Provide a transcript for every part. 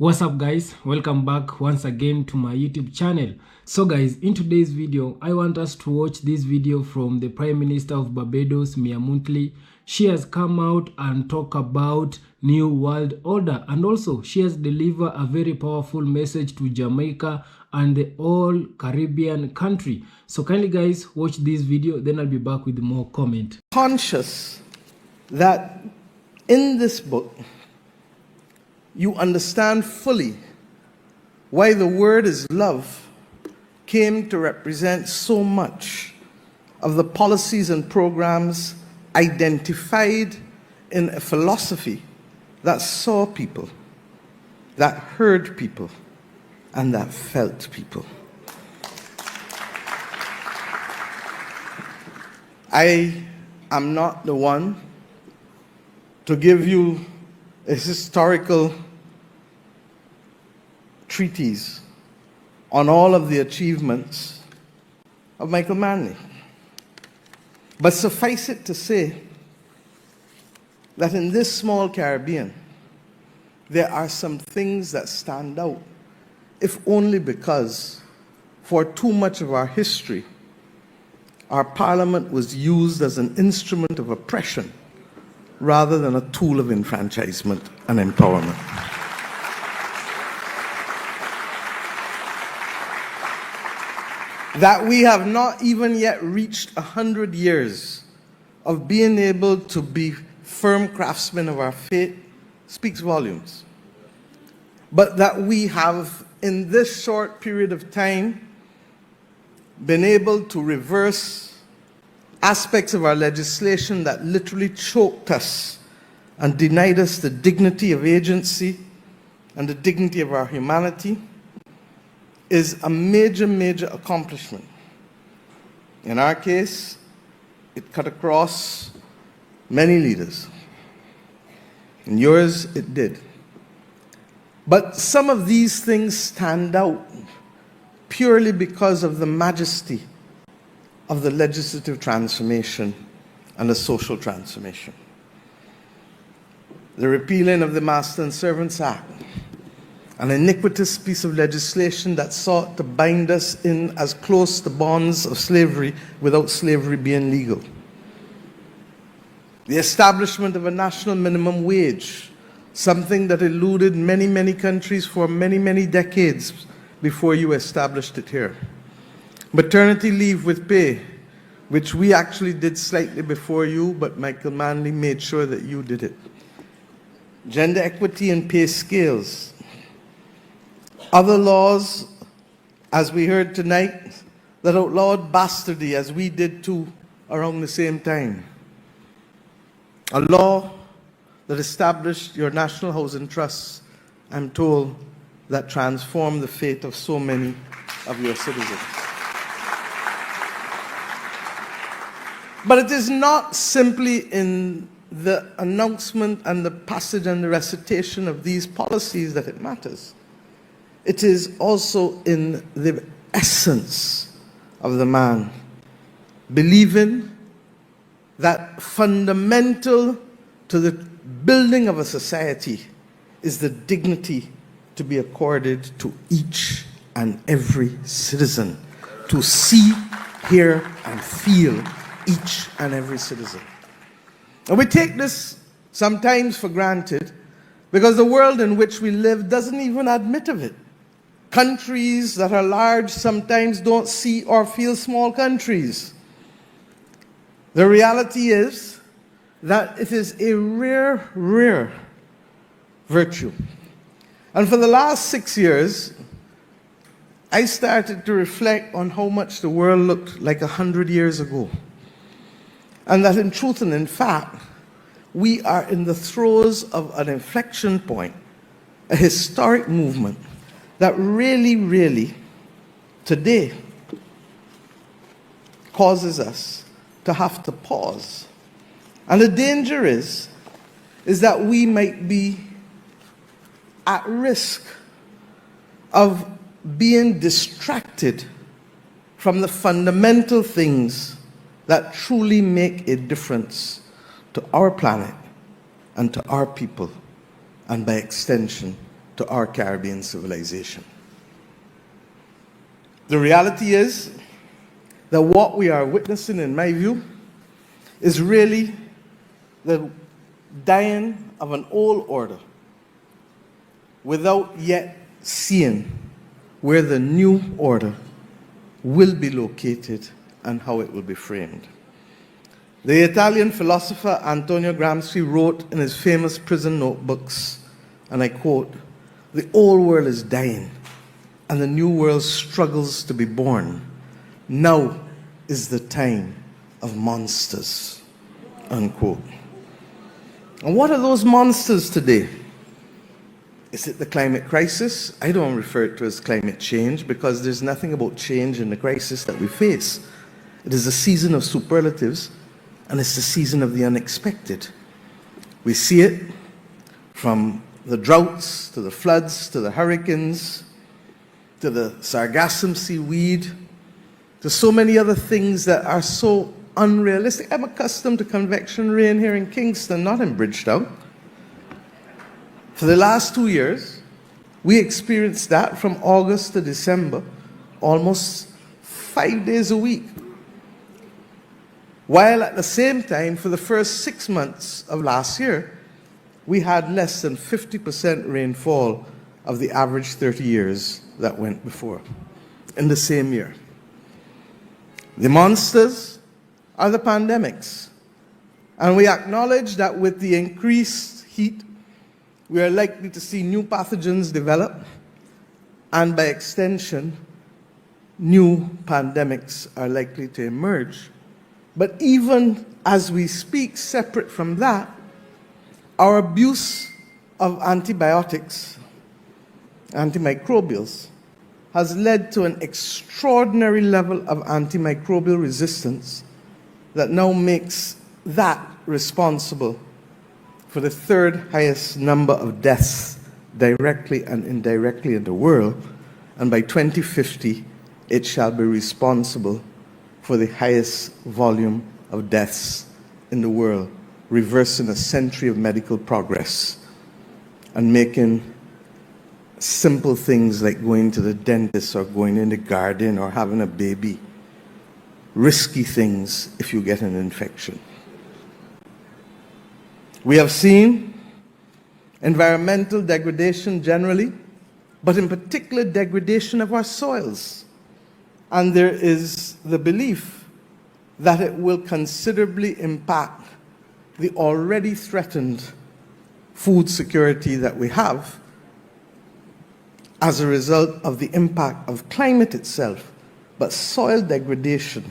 What's up guys, welcome back once again to my YouTube channel. So guys, in today's video I want us to watch this video from the Prime Minister of Barbados, Motley. She has come out and talk about New World Order, and also she has delivered a very powerful message to Jamaica and the all Caribbean country. So kindly guys watch this video, then I'll be back with more comment. Conscious that in this book you understand fully why the word is love came to represent so much of the policies and programs identified in a philosophy that saw people, that heard people, and that felt people. I am not the one to give you a historical treatise on all of the achievements of Michael Manley. But suffice it to say that in this small Caribbean, there are some things that stand out, if only because for too much of our history, our parliament was used as an instrument of oppression rather than a tool of enfranchisement and empowerment. That we have not even yet reached 100 years of being able to be firm craftsmen of our fate speaks volumes. But that we have, in this short period of time, been able to reverse aspects of our legislation that literally choked us and denied us the dignity of agency and the dignity of our humanity is a major, major accomplishment. In our case, it cut across many leaders. In yours, it did. But some of these things stand out purely because of the majesty of the legislative transformation and the social transformation. The repealing of the Master and Servants Act, an iniquitous piece of legislation that sought to bind us in as close to bonds of slavery without slavery being legal. The establishment of a national minimum wage, something that eluded many, many countries for many, many decades before you established it here. Maternity leave with pay, which we actually did slightly before you, but Michael Manley made sure that you did it. Gender equity and pay scales. Other laws, as we heard tonight, that outlawed bastardy, as we did too, around the same time. A law that established your National Housing Trust, I'm told, that transformed the fate of so many of your citizens. But it is not simply in the announcement and the passage and the recitation of these policies that it matters. It is also in the essence of the man, believing that fundamental to the building of a society is the dignity to be accorded to each and every citizen, to see, hear, and feel each and every citizen. And we take this sometimes for granted because the world in which we live doesn't even admit of it. Countries that are large sometimes don't see or feel small countries. The reality is that it is a rare, rare virtue. And for the last 6 years, I started to reflect on how much the world looked like 100 years ago. And that in truth and in fact, we are in the throes of an inflection point, a historic movement that really, really, today, causes us to have to pause. And the danger is that we might be at risk of being distracted from the fundamental things that truly make a difference to our planet and to our people, and by extension, to to our Caribbean civilization. The reality is that what we are witnessing, in my view, is really the dying of an old order without yet seeing where the new order will be located and how it will be framed. The Italian philosopher Antonio Gramsci wrote in his famous prison notebooks, and I quote, "The old world is dying, and the new world struggles to be born. Now is the time of monsters," unquote. And what are those monsters today? Is it the climate crisis? I don't refer to it as climate change because there's nothing about change in the crisis that we face. It is a season of superlatives, and it's the season of the unexpected. We see it from the droughts, to the floods, to the hurricanes, to the sargassum seaweed, to so many other things that are so unrealistic. I'm accustomed to convection rain here in Kingston, not in Bridgetown. For the last 2 years, we experienced that from August to December, almost 5 days a week. While at the same time, for the first 6 months of last year, we had less than 50% rainfall of the average 30 years that went before, in the same year. The monsters are the pandemics. And we acknowledge that with the increased heat, we are likely to see new pathogens develop, and by extension, new pandemics are likely to emerge. But even as we speak, separate from that, our abuse of antibiotics, antimicrobials, has led to an extraordinary level of antimicrobial resistance that now makes that responsible for the third highest number of deaths directly and indirectly in the world, and by 2050, it shall be responsible for the highest volume of deaths in the world, reversing a century of medical progress and making simple things like going to the dentist or going in the garden or having a baby risky things if you get an infection. We have seen environmental degradation generally, but in particular degradation of our soils. And there is the belief that it will considerably impact the already threatened food security that we have as a result of the impact of climate itself. But soil degradation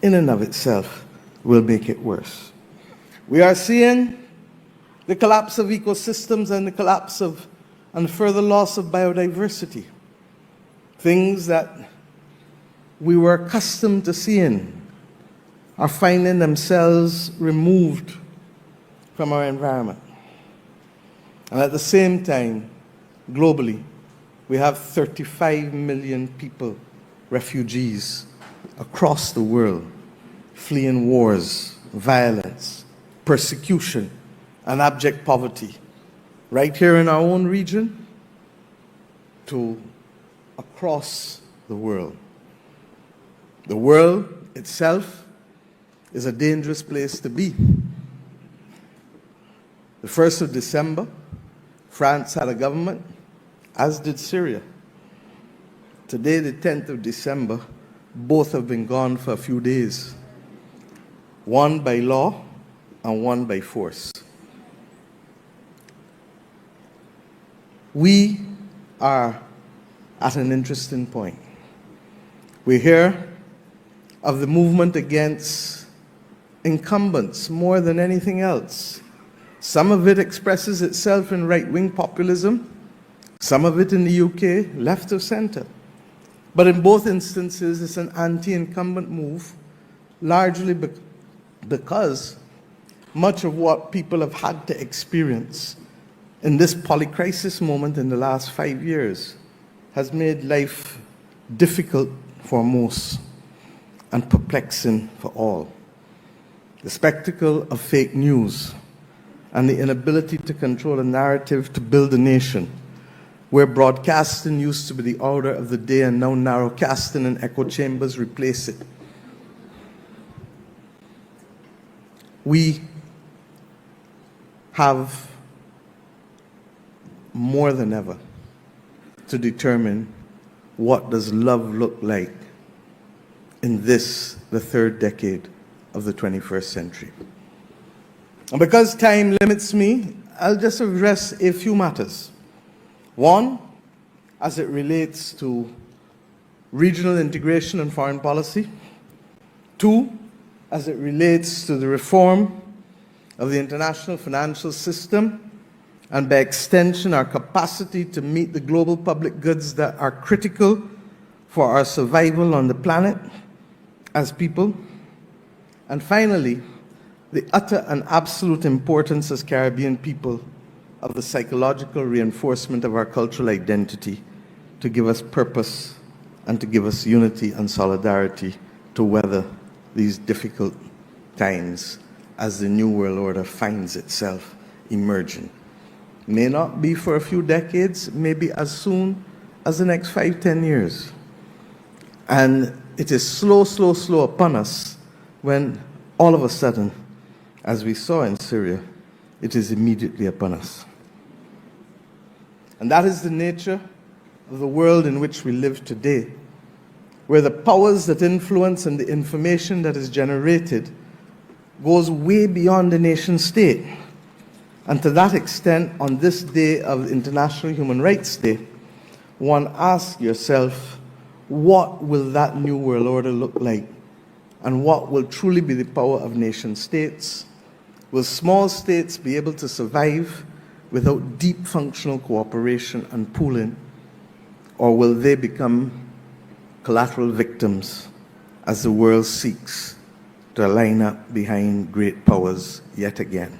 in and of itself will make it worse. We are seeing the collapse of ecosystems and the collapse of and further loss of biodiversity. Things that we were accustomed to seeing are finding themselves removed from our environment. And at the same time, globally, we have 35 million people, refugees, across the world, fleeing wars, violence, persecution, and abject poverty, right here in our own region to across the world. The world itself is a dangerous place to be. The 1st of December, France had a government, as did Syria. Today, the 10th of December, both have been gone for a few days. One by law and one by force. We are at an interesting point. We hear of the movement against incumbents more than anything else. Some of it expresses itself in right-wing populism, some of it in the UK, left of center. But in both instances, it's an anti-incumbent move, largely because much of what people have had to experience in this polycrisis moment in the last 5 years has made life difficult for most and perplexing for all. The spectacle of fake news and the inability to control a narrative to build a nation where broadcasting used to be the order of the day and now narrowcasting and echo chambers replace it. We have more than ever to determine what does love look like in this, the third decade of the 21st century. And because time limits me, I'll just address a few matters. One, as it relates to regional integration and foreign policy. Two, as it relates to the reform of the international financial system, and by extension, our capacity to meet the global public goods that are critical for our survival on the planet as people. And finally, the utter and absolute importance as Caribbean people of the psychological reinforcement of our cultural identity to give us purpose and to give us unity and solidarity to weather these difficult times as the New World Order finds itself emerging. May not be for a few decades, maybe as soon as the next 5-10 years. And it is slow upon us when all of a sudden, as we saw in Syria, it is immediately upon us. And that is the nature of the world in which we live today, where the powers that influence and the information that is generated goes way beyond the nation state. And to that extent, on this day of International Human Rights Day, one asks yourself, what will that new world order look like? And what will truly be the power of nation states? Will small states be able to survive without deep functional cooperation and pooling? Or will they become collateral victims as the world seeks to line up behind great powers yet again?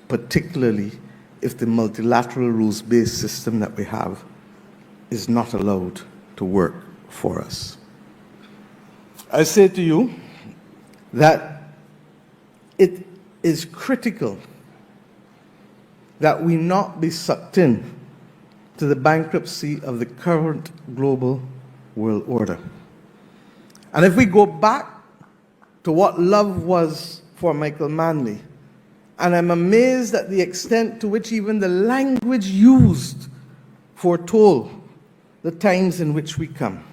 Particularly if the multilateral rules-based system that we have is not allowed to work for us. I say to you that it is critical that we not be sucked in to the bankruptcy of the current global world order. And if we go back to what love was for Michael Manley, and I'm amazed at the extent to which even the language used foretold the times in which we come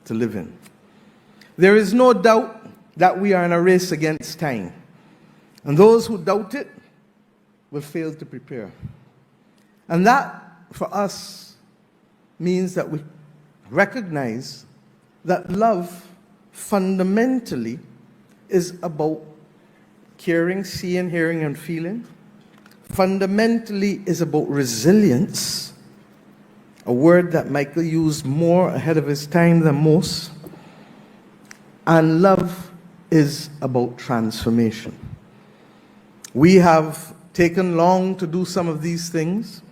to live in. There is no doubt that we are in a race against time. And those who doubt it will fail to prepare. And that, for us, means that we recognize that love fundamentally is about caring, seeing, hearing, and feeling. Fundamentally is about resilience, a word that Michael used more ahead of his time than most. And love is about transformation. We have taken long to do some of these things,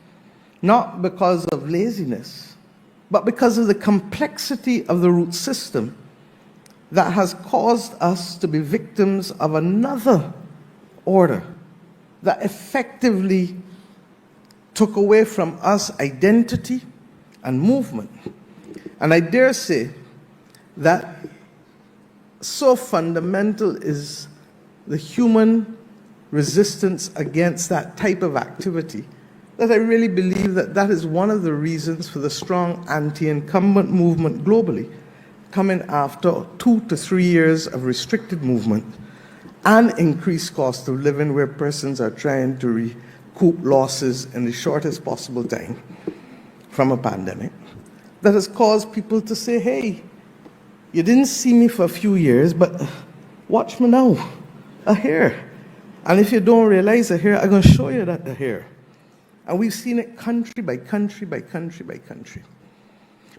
not because of laziness, but because of the complexity of the root system that has caused us to be victims of another order that effectively took away from us identity and movement. And I dare say that so fundamental is the human resistance against that type of activity that I really believe that that is one of the reasons for the strong anti-incumbent movement globally, coming after 2 to 3 years of restricted movement and increased cost of living, where persons are trying to recoup losses in the shortest possible time from a pandemic, that has caused people to say, hey, you didn't see me for a few years, but watch me now, here. And if you don't realize here, I'm going to show you that here. And we've seen it country by country by country by country.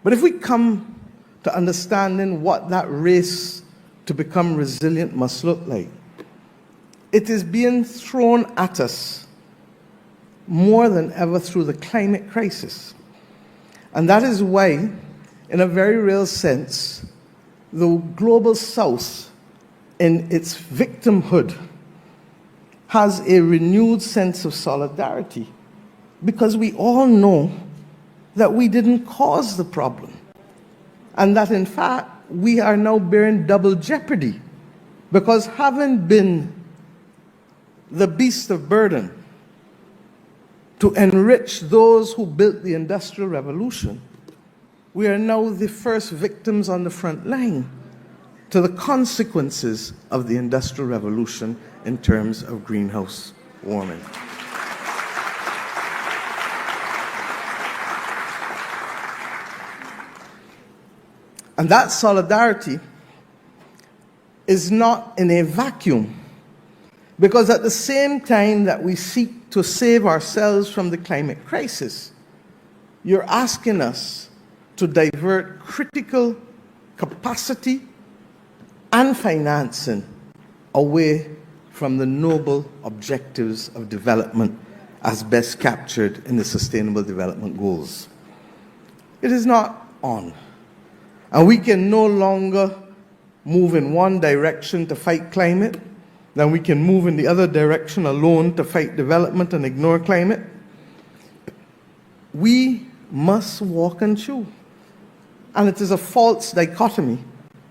But if we come to understanding what that race to become resilient must look like, it is being thrown at us more than ever through the climate crisis. And that is why, in a very real sense, the global south, in its victimhood, has a renewed sense of solidarity, because we all know that we didn't cause the problem, and that in fact we are now bearing double jeopardy, because having been the beast of burden to enrich those who built the Industrial Revolution, we are now the first victims on the front line to the consequences of the Industrial Revolution in terms of greenhouse warming. And that solidarity is not in a vacuum, because at the same time that we seek to save ourselves from the climate crisis, you're asking us to divert critical capacity and financing away from the noble objectives of development as best captured in the Sustainable Development Goals. It is not on. And we can no longer move in one direction to fight climate, then we can move in the other direction alone to fight development and ignore climate. We must walk and chew. And it is a false dichotomy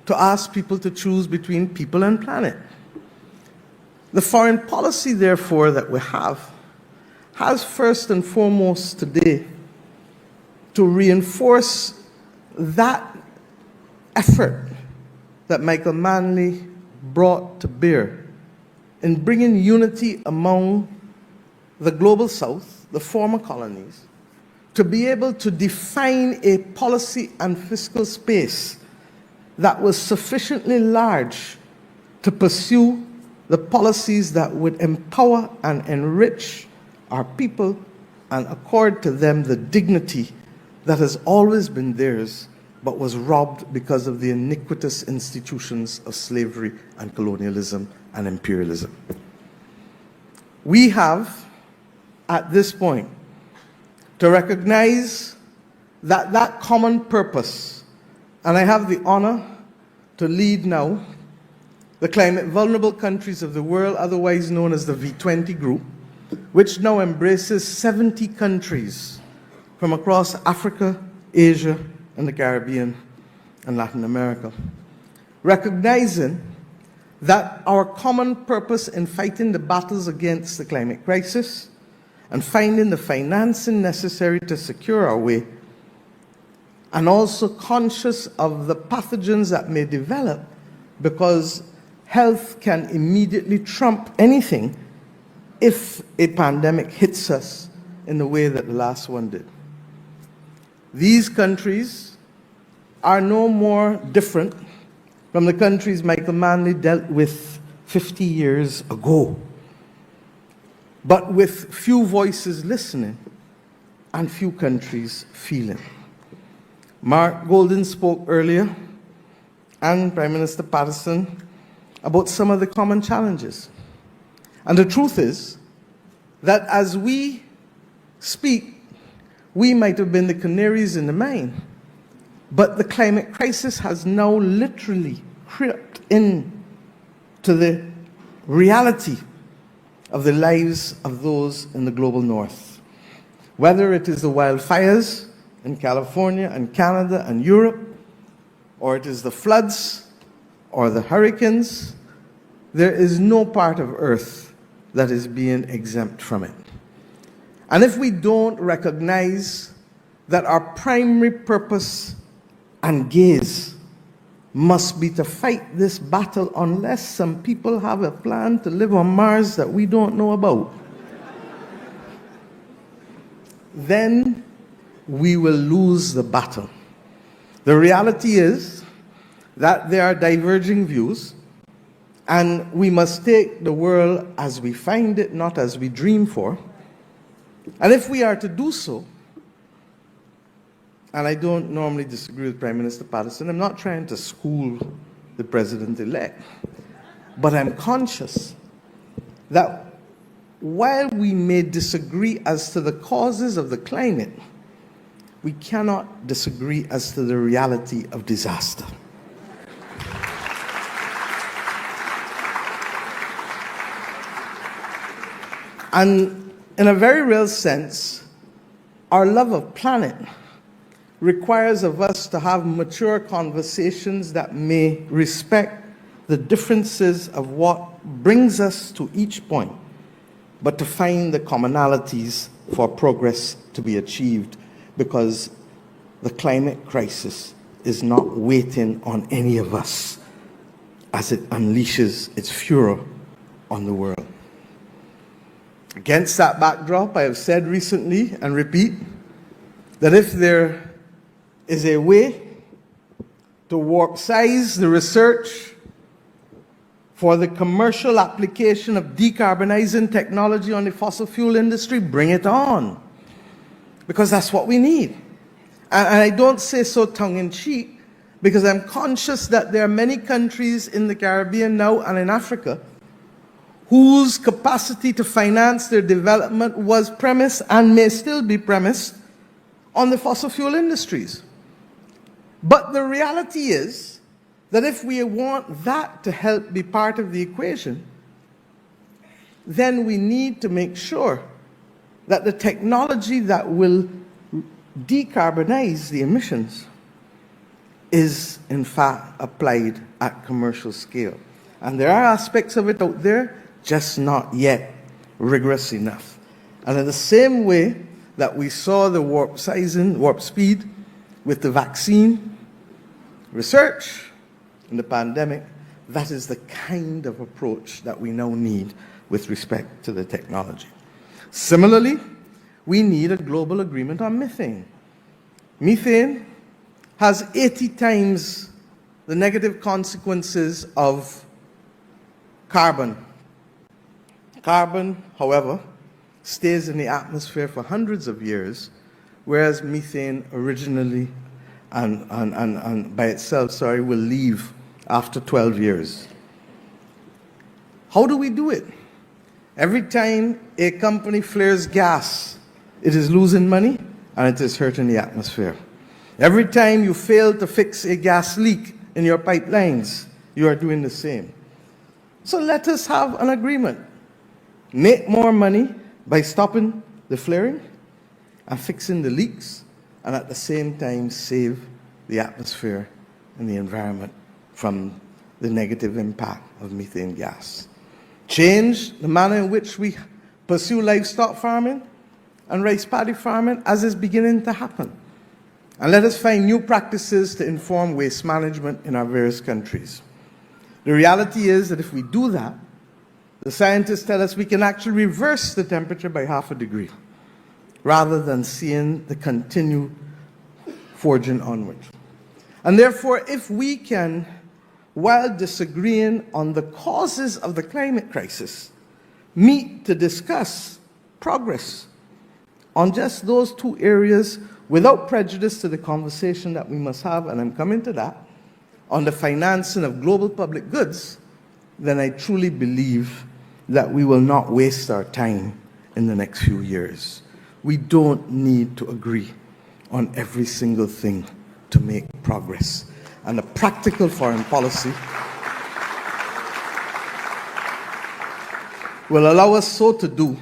to ask people to choose between people and planet. The foreign policy, therefore, that we have has first and foremost today to reinforce that effort that Michael Manley brought to bear in bringing unity among the global south, the former colonies, to be able to define a policy and fiscal space that was sufficiently large to pursue the policies that would empower and enrich our people and accord to them the dignity that has always been theirs, but was robbed because of the iniquitous institutions of slavery and colonialism and imperialism. We have, at this point, to recognize that that common purpose, and I have the honor to lead now the climate vulnerable countries of the world, otherwise known as the V20 group, which now embraces 70 countries from across Africa, Asia, and the Caribbean and Latin America, recognizing that our common purpose in fighting the battles against the climate crisis and finding the financing necessary to secure our way, and also conscious of the pathogens that may develop, because health can immediately trump anything if a pandemic hits us in the way that the last one did. These countries are no more different from the countries Michael Manley dealt with 50 years ago, but with few voices listening and few countries feeling. Mark Golden spoke earlier, and Prime Minister Patterson, about some of the common challenges. And the truth is that as we speak, we might have been the canaries in the mine, but the climate crisis has now literally crept in to the reality of the lives of those in the global north. Whether it is the wildfires in California and Canada and Europe, or it is the floods or the hurricanes, there is no part of Earth that is being exempt from it. And if we don't recognize that our primary purpose and gaze must be to fight this battle, unless some people have a plan to live on Mars that we don't know about, then we will lose the battle. The reality is that there are diverging views, and we must take the world as we find it, not as we dream for. And if we are to do so, and I don't normally disagree with Prime Minister Patterson, I'm not trying to school the President-elect, but I'm conscious that while we may disagree as to the causes of the climate, we cannot disagree as to the reality of disaster. And in a very real sense, our love of planet requires of us to have mature conversations that may respect the differences of what brings us to each point, but to find the commonalities for progress to be achieved, because the climate crisis is not waiting on any of us as it unleashes its furor on the world. Against that backdrop, I have said recently and repeat that if there is a way to warp size the research for the commercial application of decarbonizing technology on the fossil fuel industry, bring it on. Because that's what we need. And I don't say so tongue-in-cheek, because I'm conscious that there are many countries in the Caribbean now and in Africa whose capacity to finance their development was premised and may still be premised on the fossil fuel industries. But the reality is that if we want that to help be part of the equation, then we need to make sure that the technology that will decarbonize the emissions is in fact applied at commercial scale. And there are aspects of it out there, just not yet rigorous enough. And in the same way that we saw the warp speed with the vaccine research in the pandemic, that is the kind of approach that we now need with respect to the technology. Similarly, we need a global agreement on methane. Methane has 80 times the negative consequences of carbon. Carbon, however, stays in the atmosphere for hundreds of years, whereas methane originally and by itself, will leave after 12 years. How do we do it? Every time a company flares gas, it is losing money and it is hurting the atmosphere. Every time you fail to fix a gas leak in your pipelines, you are doing the same. So let us have an agreement. Make more money by stopping the flaring and fixing the leaks, and at the same time save the atmosphere and the environment from the negative impact of methane gas. Change the manner in which we pursue livestock farming and rice paddy farming, as is beginning to happen. And let us find new practices to inform waste management in our various countries. The reality is that if we do that, the scientists tell us we can actually reverse the temperature by 0.5 degrees, rather than seeing the continued forging onward. And therefore, if we can, while disagreeing on the causes of the climate crisis, meet to discuss progress on just those two areas without prejudice to the conversation that we must have, and I'm coming to that, on the financing of global public goods, then I truly believe that we will not waste our time in the next few years. We don't need to agree on every single thing to make progress. And a practical foreign policy will allow us so to do,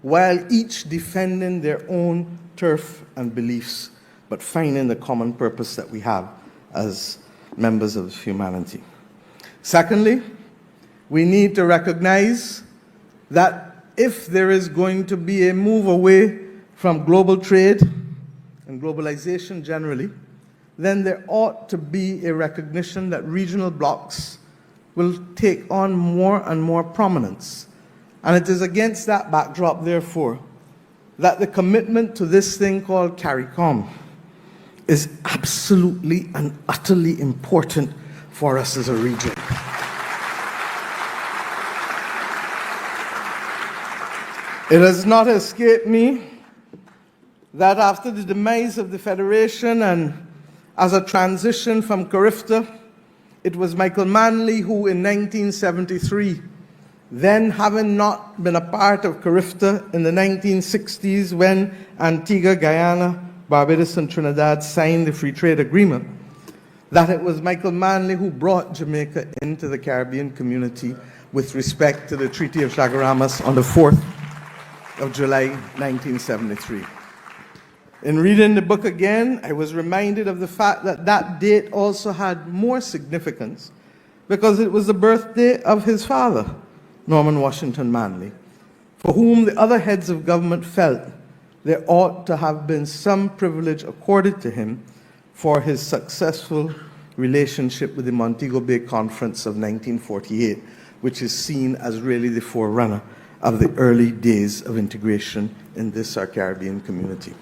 while each defending their own turf and beliefs, but finding the common purpose that we have as members of humanity. Secondly, we need to recognize that if there is going to be a move away from global trade and globalization generally, then there ought to be a recognition that regional blocs will take on more and more prominence. And it is against that backdrop, therefore, that the commitment to this thing called CARICOM is absolutely and utterly important for us as a region. It has not escaped me that after the demise of the Federation and as a transition from CARIFTA, it was Michael Manley who in 1973, then having not been a part of CARIFTA in the 1960s when Antigua, Guyana, Barbados and Trinidad signed the Free Trade Agreement, that it was Michael Manley who brought Jamaica into the Caribbean community with respect to the Treaty of Chaguaramas on the 4th of July 1973. In reading the book again, I was reminded of the fact that that date also had more significance because it was the birthday of his father, Norman Washington Manley, for whom the other heads of government felt there ought to have been some privilege accorded to him for his successful relationship with the Montego Bay Conference of 1948, which is seen as really the forerunner of the early days of integration in this our Caribbean community.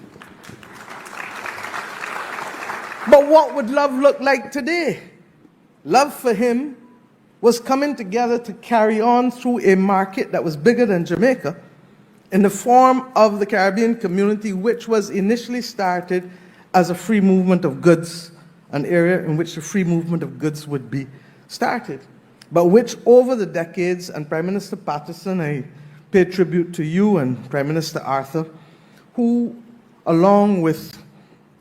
But what would love look like today? Love for him was coming together to carry on through a market that was bigger than Jamaica in the form of the Caribbean community, which was initially started as a free movement of goods, an area in which the free movement of goods would be started, but which over the decades, and Prime Minister Patterson, I pay tribute to you and Prime Minister Arthur, who, along with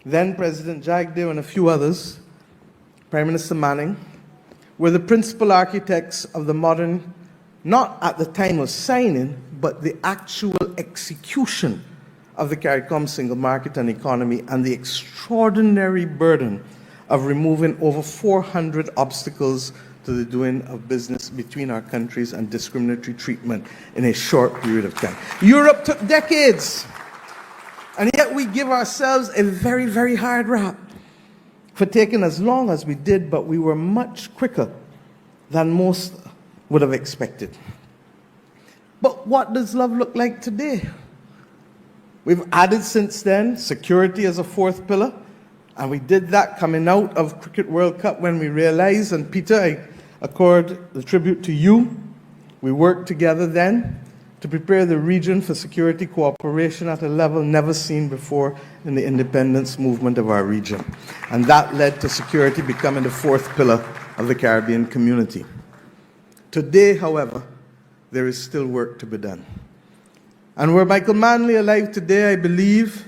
then President Jagdeo and a few others, Prime Minister Manning, were the principal architects of the modern, not at the time of signing, but the actual execution of the CARICOM single market and economy, and the extraordinary burden of removing over 400 obstacles to the doing of business between our countries and discriminatory treatment in a short period of time. Europe took decades, and yet we give ourselves a very, very hard rap for taking as long as we did, but we were much quicker than most would have expected. But what does love look like today? We've added since then security as a fourth pillar, and we did that coming out of Cricket World Cup when we realized, and Peter, I accord the tribute to you, we worked together then to prepare the region for security cooperation at a level never seen before in the independence movement of our region. And that led to security becoming the fourth pillar of the Caribbean community. Today, however, there is still work to be done. And were Michael Manley alive today, I believe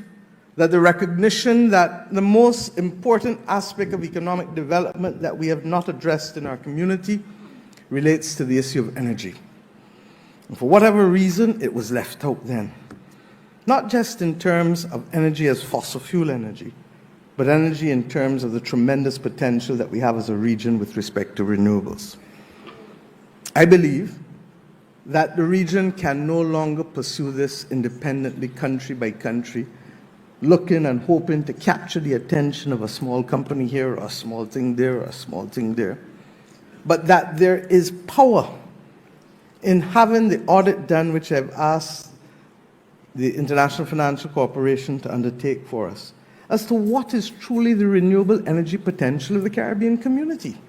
that the recognition that the most important aspect of economic development that we have not addressed in our community relates to the issue of energy. And for whatever reason, it was left out then. Not just in terms of energy as fossil fuel energy, but energy in terms of the tremendous potential that we have as a region with respect to renewables. I believe that the region can no longer pursue this independently, country by country, looking and hoping to capture the attention of a small company here, or a small thing there, or a small thing there, but that there is power in having the audit done, which I've asked the International Financial Corporation to undertake for us, as to what is truly the renewable energy potential of the Caribbean community.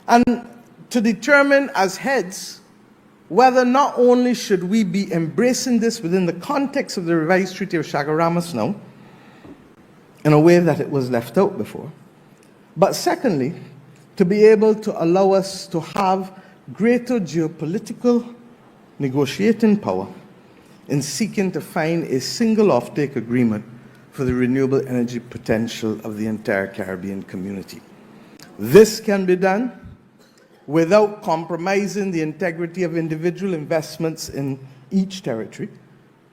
And to determine as heads whether not only should we be embracing this within the context of the revised Treaty of Chaguaramas now, in a way that it was left out before, but secondly, to be able to allow us to have greater geopolitical negotiating power in seeking to find a single offtake agreement for the renewable energy potential of the entire Caribbean community. This can be done without compromising the integrity of individual investments in each territory,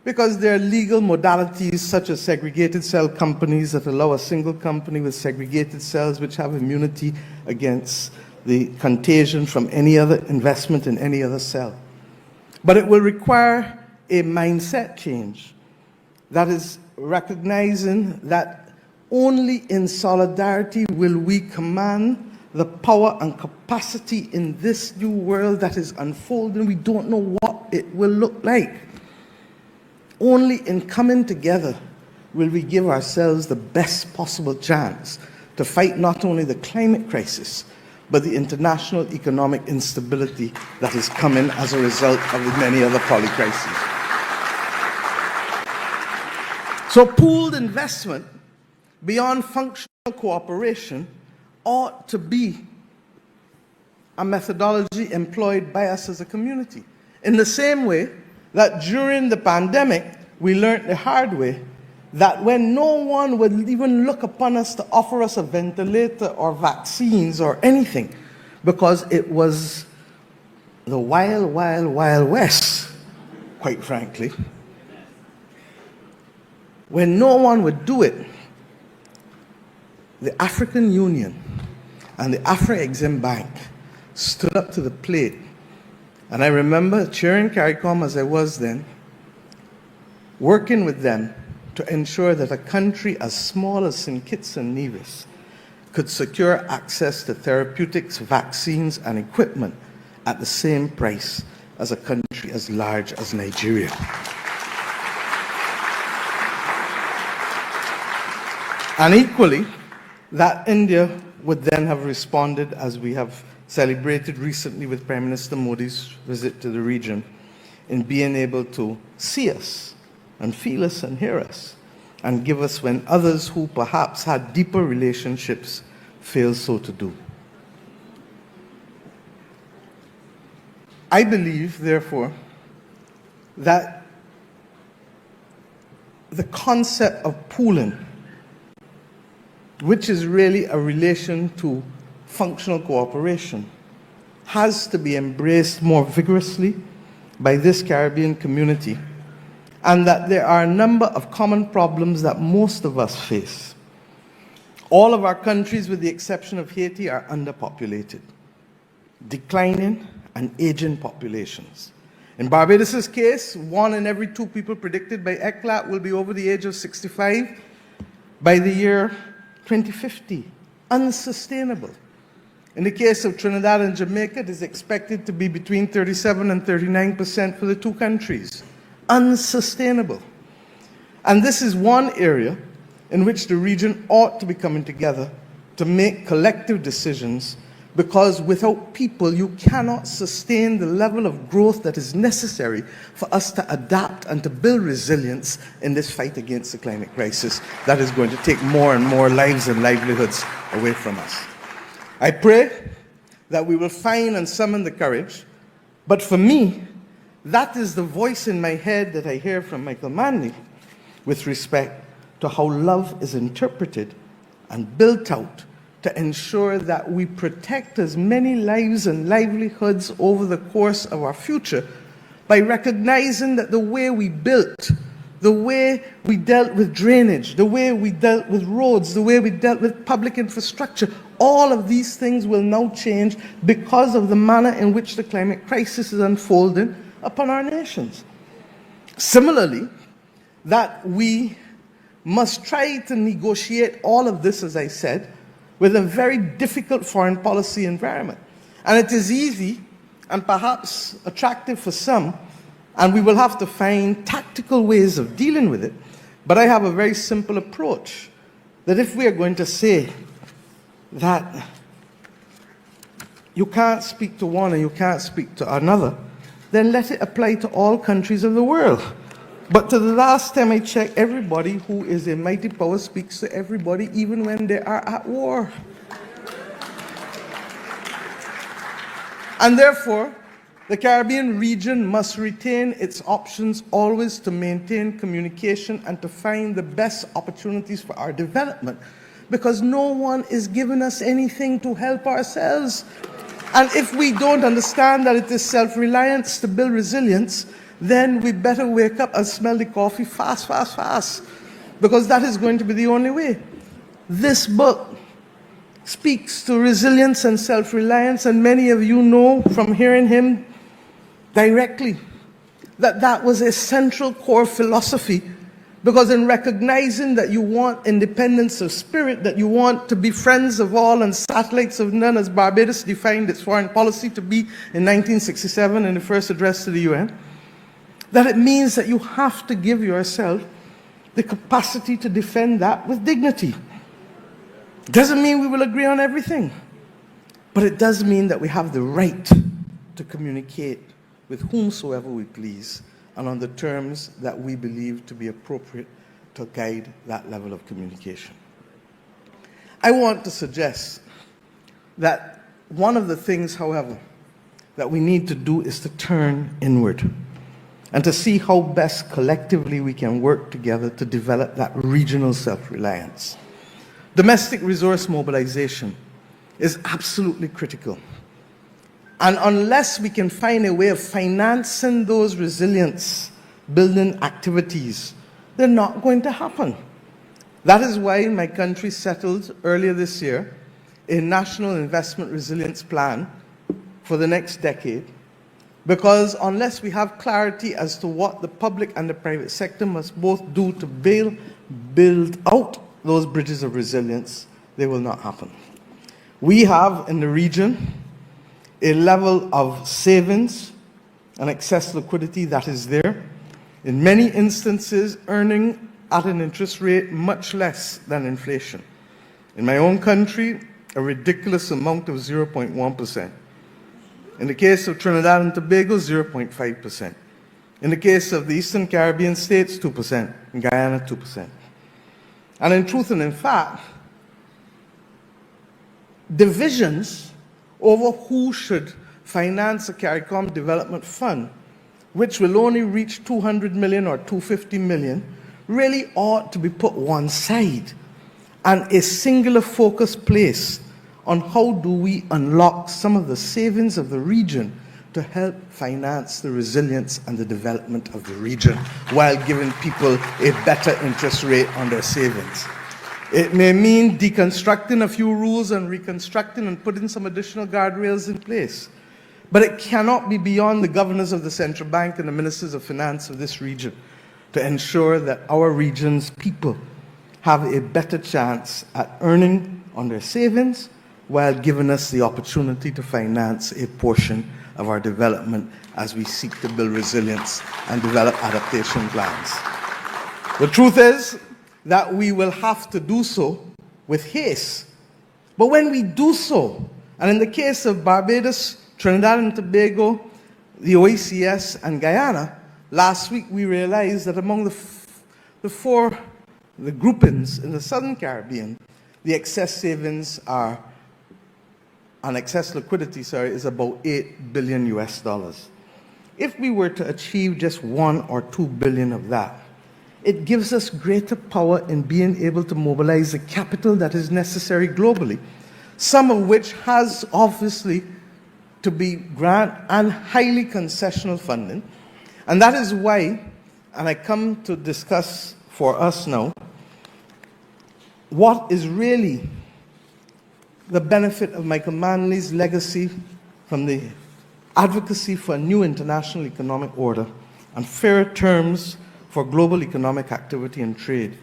because there are legal modalities such as segregated cell companies that allow a single company with segregated cells which have immunity against the contagion from any other investment in any other cell. But it will require a mindset change that is recognizing that only in solidarity will we command the power and capacity in this new world that is unfolding. We don't know what it will look like. Only in coming together will we give ourselves the best possible chance to fight not only the climate crisis, but the international economic instability that is coming as a result of the many other polycrises. So pooled investment beyond functional cooperation ought to be a methodology employed by us as a community. In the same way that during the pandemic, we learned the hard way that when no one would even look upon us to offer us a ventilator or vaccines or anything, because it was the wild, wild, wild west, quite frankly, when no one would do it, the African Union and the Afro-Exim Bank stood up to the plate. And I remember chairing CARICOM as I was then, working with them to ensure that a country as small as St. Kitts and Nevis could secure access to therapeutics, vaccines, and equipment at the same price as a country as large as Nigeria. And equally, that India would then have responded, as we have celebrated recently with Prime Minister Modi's visit to the region, in being able to see us and feel us and hear us and give us when others who perhaps had deeper relationships failed so to do. I believe, therefore, that the concept of pooling, which is really a relation to functional cooperation, has to be embraced more vigorously by this Caribbean community, and that there are a number of common problems that most of us face. All of our countries, with the exception of Haiti, are underpopulated, declining and aging populations. In Barbados' case, 1 in every 2 people predicted by ECLAT will be over the age of 65 by the year 2050. Unsustainable. In the case of Trinidad and Jamaica, it is expected to be between 37% and 39% for the 2 countries. Unsustainable. And this is one area in which the region ought to be coming together to make collective decisions, because without people, you cannot sustain the level of growth that is necessary for us to adapt and to build resilience in this fight against the climate crisis that is going to take more and more lives and livelihoods away from us. I pray that we will find and summon the courage, but for me, that is the voice in my head that I hear from Michael Manley with respect to how love is interpreted and built out to ensure that we protect as many lives and livelihoods over the course of our future by recognizing that the way we built, the way we dealt with drainage, the way we dealt with roads, the way we dealt with public infrastructure, all of these things will now change because of the manner in which the climate crisis is unfolding upon our nations. Similarly, that we must try to negotiate all of this, as I said, with a very difficult foreign policy environment. And it is easy and perhaps attractive for some, and we will have to find tactical ways of dealing with it. But I have a very simple approach, that if we are going to say that you can't speak to one and you can't speak to another, then let it apply to all countries of the world. But to the last time I checked, everybody who is a mighty power speaks to everybody, even when they are at war. And therefore, the Caribbean region must retain its options always to maintain communication and to find the best opportunities for our development, because no one is giving us anything to help ourselves. And if we don't understand that it is self-reliance to build resilience, then we better wake up and smell the coffee fast, fast, fast, because that is going to be the only way. This book speaks to resilience and self-reliance, and many of you know from hearing him directly that that was a central core philosophy, because in recognizing that you want independence of spirit, that you want to be friends of all and satellites of none, as Barbados defined its foreign policy to be in 1967 in the first address to the UN, that it means that you have to give yourself the capacity to defend that with dignity. It doesn't mean we will agree on everything, but it does mean that we have the right to communicate with whomsoever we please and on the terms that we believe to be appropriate to guide that level of communication. I want to suggest that one of the things, however, that we need to do is to turn inward and to see how best collectively we can work together to develop that regional self-reliance. Domestic resource mobilization is absolutely critical. And unless we can find a way of financing those resilience building activities they're not going to happen. That is why my country settled earlier this year a National Investment Resilience Plan for the next decade, because unless we have clarity as to what the public and the private sector must both do to build out those bridges of resilience, they will not happen. We have in the region a level of savings and excess liquidity that is there, in many instances earning at an interest rate much less than inflation. In my own country, a ridiculous amount of 0.1%. In the case of Trinidad and Tobago, 0.5%. In the case of the Eastern Caribbean states, 2%. In Guyana, 2%. And in truth and in fact, divisions over who should finance a CARICOM development fund, which will only reach 200 million or 250 million, really ought to be put one side and a singular focus placed on how do we unlock some of the savings of the region to help finance the resilience and the development of the region while giving people a better interest rate on their savings. It may mean deconstructing a few rules and reconstructing and putting some additional guardrails in place. But it cannot be beyond the governors of the central bank and the ministers of finance of this region to ensure that our region's people have a better chance at earning on their savings while giving us the opportunity to finance a portion of our development as we seek to build resilience and develop adaptation plans. The truth is that we will have to do so with haste. But when we do so, and in the case of Barbados, Trinidad and Tobago, the OECS, and Guyana, last week we realized that among the groupings in the Southern Caribbean, the excess savings are, and excess liquidity, is about $8 billion US. If we were to achieve just 1 or 2 billion of that, it gives us greater power in being able to mobilize the capital that is necessary globally, some of which has obviously to be grant and highly concessional funding. And that is why, and I come to discuss for us now, what is really the benefit of Michael Manley's legacy from the advocacy for a new international economic order and fairer terms for global economic activity and trade,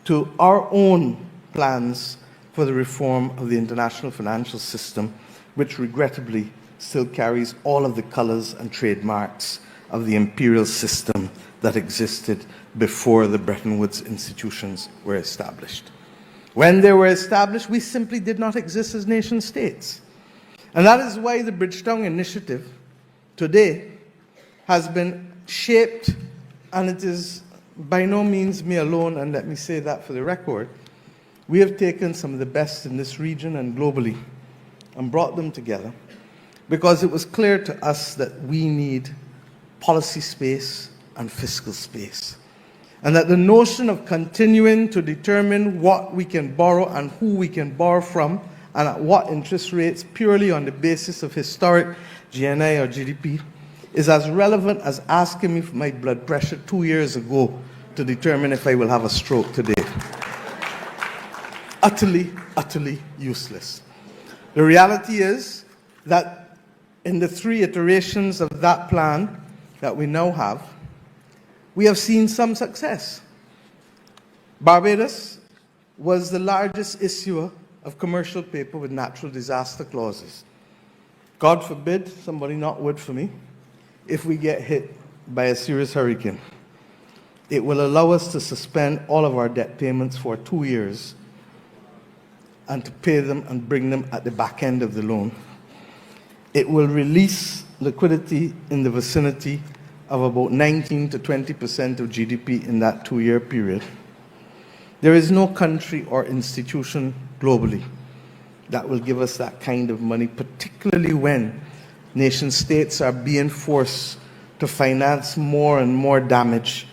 to our own plans for the reform of the international financial system, which regrettably still carries all of the colors and trademarks of the imperial system that existed before the Bretton Woods institutions were established. When they were established, we simply did not exist as nation states. And that is why the Bridgetown initiative today has been shaped, and it is by no means me alone, and let me say that for the record. We have taken some of the best in this region and globally and brought them together because it was clear to us that we need policy space and fiscal space. And that the notion of continuing to determine what we can borrow and who we can borrow from and at what interest rates purely on the basis of historic GNI or GDP is as relevant as asking me for my blood pressure 2 years ago to determine if I will have a stroke today. Utterly, utterly useless. The reality is that in the 3 iterations of that plan that we now have, we have seen some success. Barbados was the largest issuer of commercial paper with natural disaster clauses. God forbid, somebody knock wood for me, if we get hit by a serious hurricane. It will allow us to suspend all of our debt payments for 2 years and to pay them and bring them at the back end of the loan. It will release liquidity in the vicinity of about 19 to 20% of GDP in that 2-year period. There is no country or institution globally that will give us that kind of money, particularly when nation states are being forced to finance more and more damage,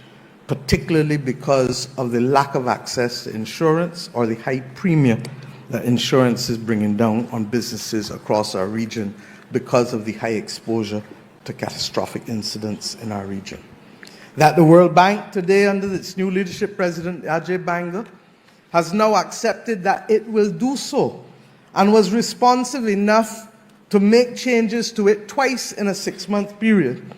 particularly because of the lack of access to insurance or the high premium that insurance is bringing down on businesses across our region because of the high exposure to catastrophic incidents in our region. That the World Bank today, under its new leadership, President Ajay Banga, has now accepted that it will do so and was responsive enough to make changes to it twice in a 6-month period,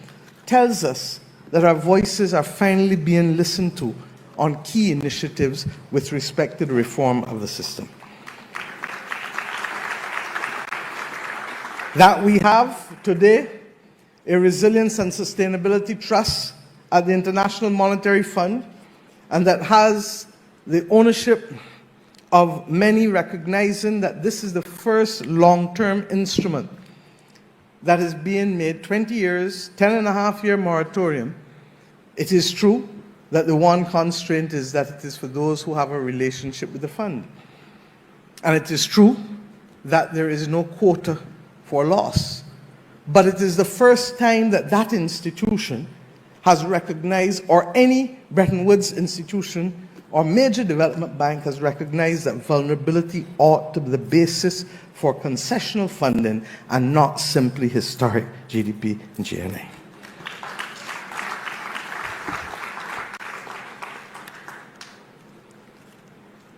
tells us that our voices are finally being listened to on key initiatives with respect to the reform of the system. That we have today a Resilience and Sustainability Trust at the International Monetary Fund, and that has the ownership of many, recognizing that this is the first long-term instrument that is being made, 20 years, 10.5-year moratorium. It is true that the one constraint is that it is for those who have a relationship with the fund. And it is true that there is no quota for loss. But it is the first time that that institution has recognized, or any Bretton Woods institution or major development bank has recognized, that vulnerability ought to be the basis for concessional funding and not simply historic GDP and GNI.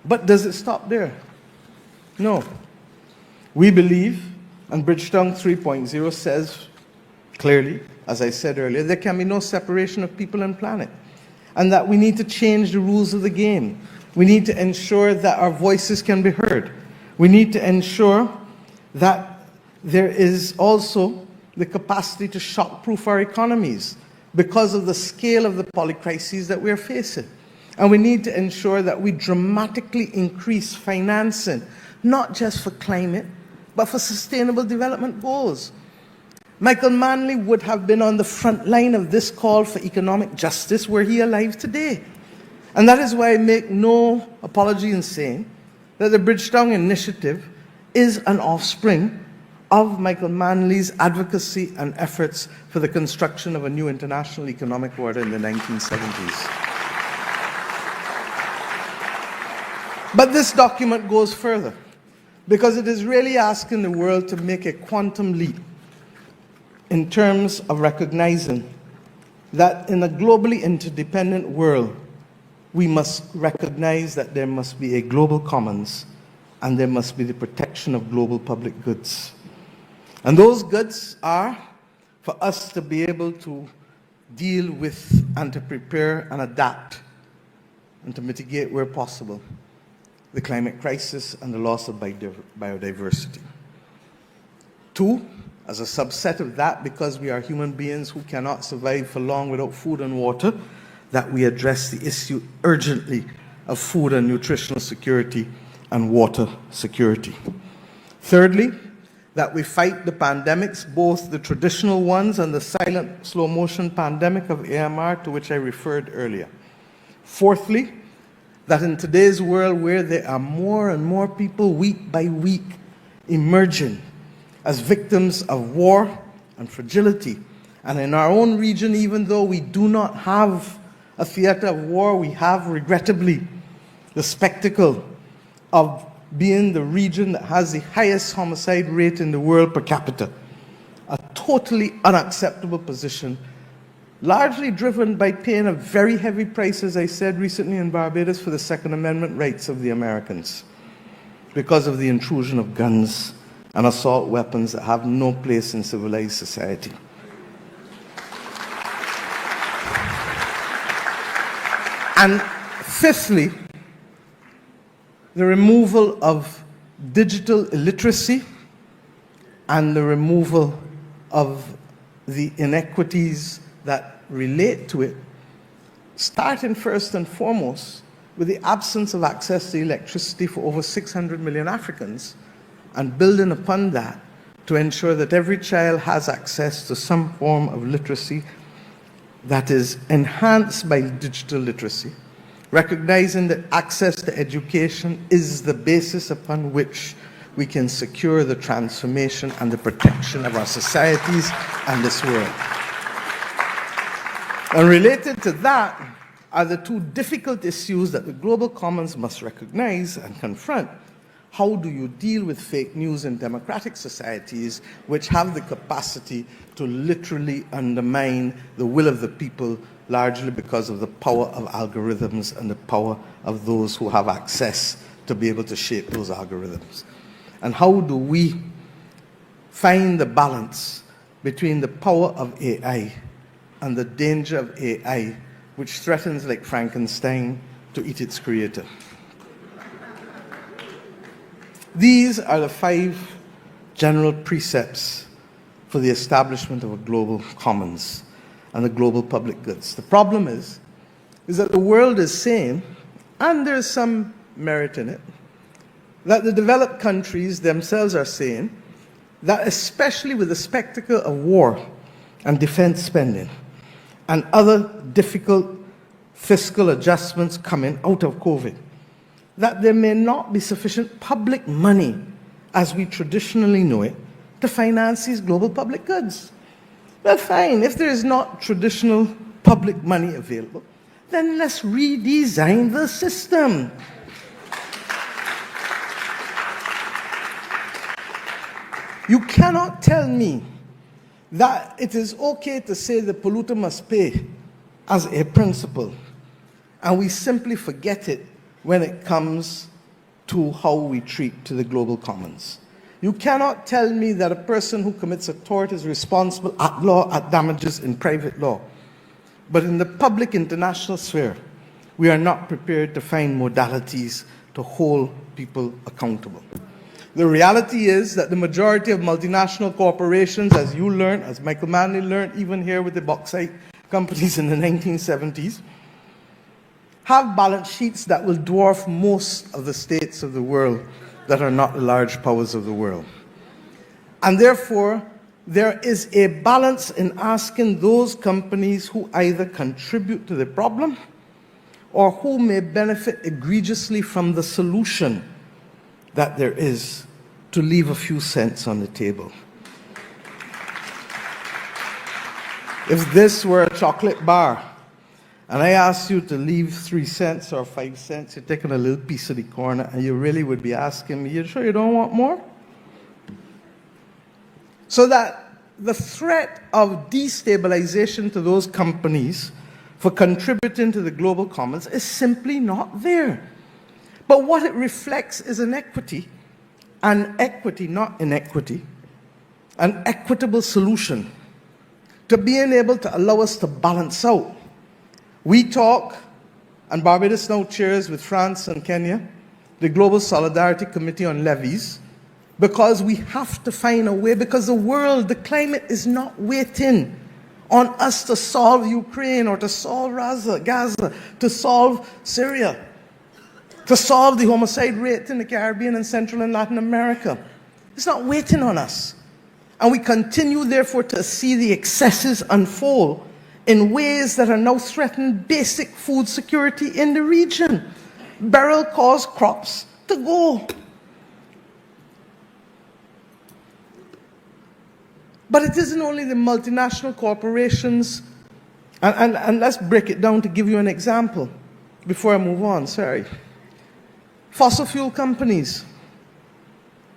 But does it stop there? No. We believe, and Bridgetown 3.0 says clearly, as I said earlier, there can be no separation of people and planet, and that we need to change the rules of the game. We need to ensure that our voices can be heard. We need to ensure that there is also the capacity to shock-proof our economies because of the scale of the polycrises that we're facing. And we need to ensure that we dramatically increase financing, not just for climate, but for sustainable development goals. Michael Manley would have been on the front line of this call for economic justice were he alive today. And that is why I make no apology in saying that the Bridgetown Initiative is an offspring of Michael Manley's advocacy and efforts for the construction of a new international economic order in the 1970s. But this document goes further, because it is really asking the world to make a quantum leap in terms of recognizing that in a globally interdependent world, we must recognize that there must be a global commons and there must be the protection of global public goods. And those goods are for us to be able to deal with and to prepare and adapt and to mitigate where possible the climate crisis and the loss of biodiversity. 2, as a subset of that, because we are human beings who cannot survive for long without food and water, that we address the issue urgently of food and nutritional security and water security. Thirdly, that we fight the pandemics, both the traditional ones and the silent slow motion pandemic of AMR to which I referred earlier. Fourthly, that in today's world where there are more and more people week by week emerging as victims of war and fragility, and in our own region, even though we do not have a theater of war, we have, regrettably, the spectacle of being the region that has the highest homicide rate in the world per capita. A totally unacceptable position, largely driven by paying a very heavy price, as I said recently in Barbados, for the Second Amendment rights of the Americans, because of the intrusion of guns and assault weapons that have no place in civilized society. And fifthly, the removal of digital illiteracy and the removal of the inequities that relate to it, starting first and foremost with the absence of access to electricity for over 600 million Africans, and building upon that to ensure that every child has access to some form of literacy that is enhanced by digital literacy, recognizing that access to education is the basis upon which we can secure the transformation and the protection of our societies and this world. And related to that are the 2 difficult issues that the global commons must recognize and confront. How do you deal with fake news in democratic societies which have the capacity to literally undermine the will of the people largely because of the power of algorithms and the power of those who have access to be able to shape those algorithms. And how do we find the balance between the power of AI and the danger of AI, which threatens, like Frankenstein, to eat its creator? These are the 5 general precepts for the establishment of a global commons and the global public goods. The problem is that the world is saying, and there's some merit in it, that the developed countries themselves are saying that, especially with the spectacle of war and defense spending and other difficult fiscal adjustments coming out of COVID, that there may not be sufficient public money, as we traditionally know it, to finance these global public goods. Well, fine, if there is not traditional public money available, then let's redesign the system. You cannot tell me that it is okay to say the polluter must pay as a principle, and we simply forget it when it comes to how we treat to the global commons. You cannot tell me that a person who commits a tort is responsible at law at damages in private law. But in the public international sphere, we are not prepared to find modalities to hold people accountable. The reality is that the majority of multinational corporations, as you learned, as Michael Manley learned, even here with the bauxite companies in the 1970s, have balance sheets that will dwarf most of the states of the world that are not the large powers of the world. And therefore, there is a balance in asking those companies who either contribute to the problem or who may benefit egregiously from the solution that there is to leave a few cents on the table. If this were a chocolate bar, and I asked you to leave 3 cents or 5 cents, you're taking a little piece of the corner, and you really would be asking me, you sure you don't want more? So that the threat of destabilization to those companies for contributing to the global commons is simply not there. But what it reflects is an equity, not inequity, an equitable solution to being able to allow us to balance out. We talk, and Barbados now chairs with France and Kenya, the Global Solidarity Committee on Levies, because we have to find a way, because the world, the climate is not waiting on us to solve Ukraine or to solve Gaza, to solve Syria, to solve the homicide rate in the Caribbean and Central and Latin America. It's not waiting on us. And we continue, therefore, to see the excesses unfold in ways that are now threatening basic food security in the region. Beryl caused crops to go. But it isn't only the multinational corporations, and let's break it down to give you an example before I move on, sorry. Fossil fuel companies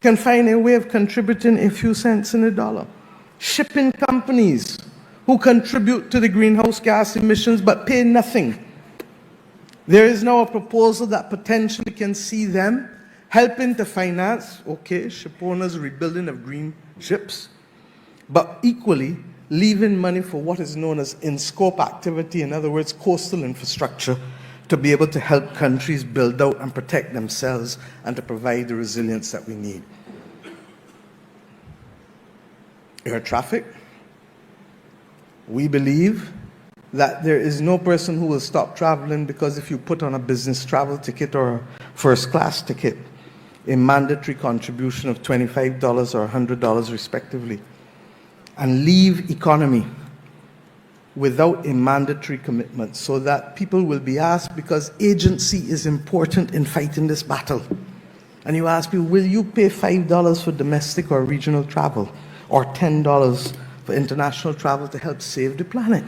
can find a way of contributing a few cents in the dollar. Shipping companies who contribute to the greenhouse gas emissions but pay nothing. There is now a proposal that potentially can see them helping to finance, okay, ship owners' rebuilding of green ships, but equally leaving money for what is known as in-scope activity, in other words, coastal infrastructure, to be able to help countries build out and protect themselves and to provide the resilience that we need. Air traffic. We believe that there is no person who will stop traveling because if you put on a business travel ticket or a first class ticket, a mandatory contribution of $25 or $100 respectively, and leave economy without a mandatory commitment so that people will be asked, because agency is important in fighting this battle. And you ask people, will you pay $5 for domestic or regional travel or $10 for international travel to help save the planet?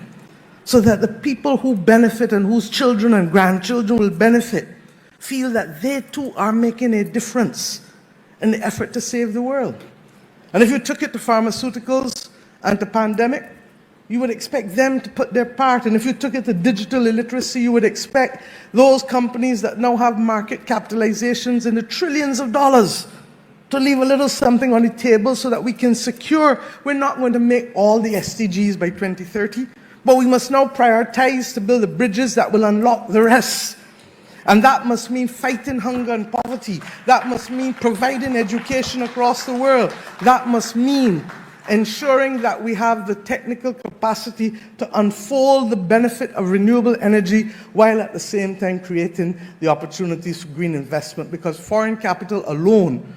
So that the people who benefit and whose children and grandchildren will benefit feel that they too are making a difference in the effort to save the world. And if you took it to pharmaceuticals and to pandemic, you would expect them to put their part. And if you took it to digital illiteracy, you would expect those companies that now have market capitalizations in the trillions of dollars to leave a little something on the table so that we can secure we're not going to make all the SDGs by 2030, but we must now prioritize to build the bridges that will unlock the rest. And that must mean fighting hunger and poverty. That must mean providing education across the world. That must mean ensuring that we have the technical capacity to unfold the benefit of renewable energy while at the same time creating the opportunities for green investment, because foreign capital alone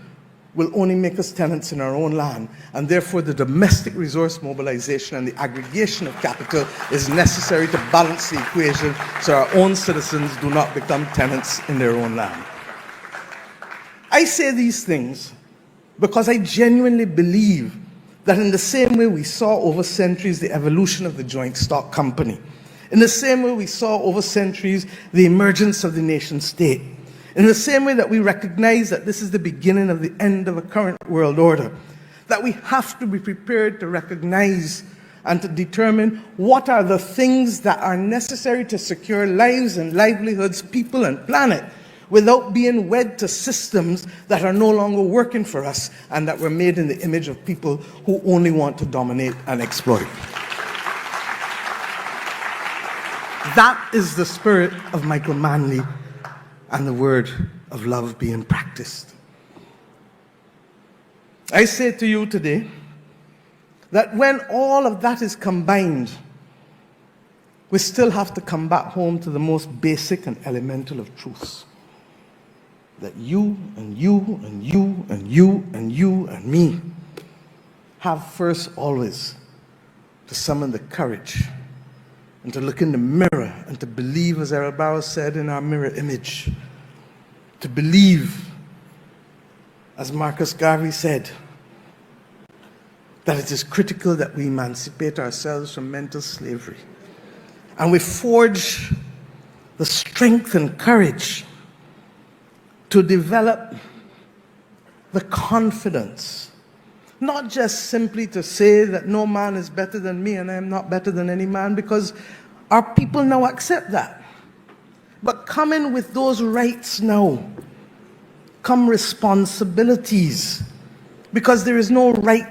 will only make us tenants in our own land, and therefore the domestic resource mobilization and the aggregation of capital is necessary to balance the equation so our own citizens do not become tenants in their own land. I say these things because I genuinely believe that in the same way we saw over centuries the evolution of the joint stock company, in the same way we saw over centuries the emergence of the nation state, in the same way that we recognize that this is the beginning of the end of a current world order, that we have to be prepared to recognize and to determine what are the things that are necessary to secure lives and livelihoods, people and planet, without being wed to systems that are no longer working for us and that were made in the image of people who only want to dominate and exploit. That is the spirit of Michael Manley and the word of love being practiced. I say to you today that when all of that is combined, we still have to come back home to the most basic and elemental of truths. That you and you and you and you and you and me have first always to summon the courage and to look in the mirror and to believe, as Errol Barrows said, in our mirror image. To believe, as Marcus Garvey said, that it is critical that we emancipate ourselves from mental slavery. And we forge the strength and courage to develop the confidence, not just simply to say that no man is better than me and I am not better than any man, because our people now accept that. But come in with those rights now, come responsibilities, because there is no right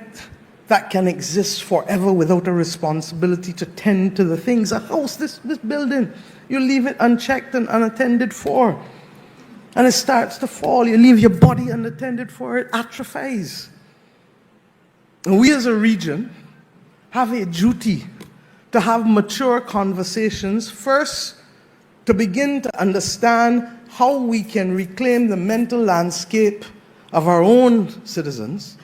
that can exist forever without a responsibility to tend to the things. A house, this building, you leave it unchecked and unattended for, and it starts to fall. You leave your body unattended for, it atrophies. And we as a region have a duty to have mature conversations, first to begin to understand how we can reclaim the mental landscape of our own citizens,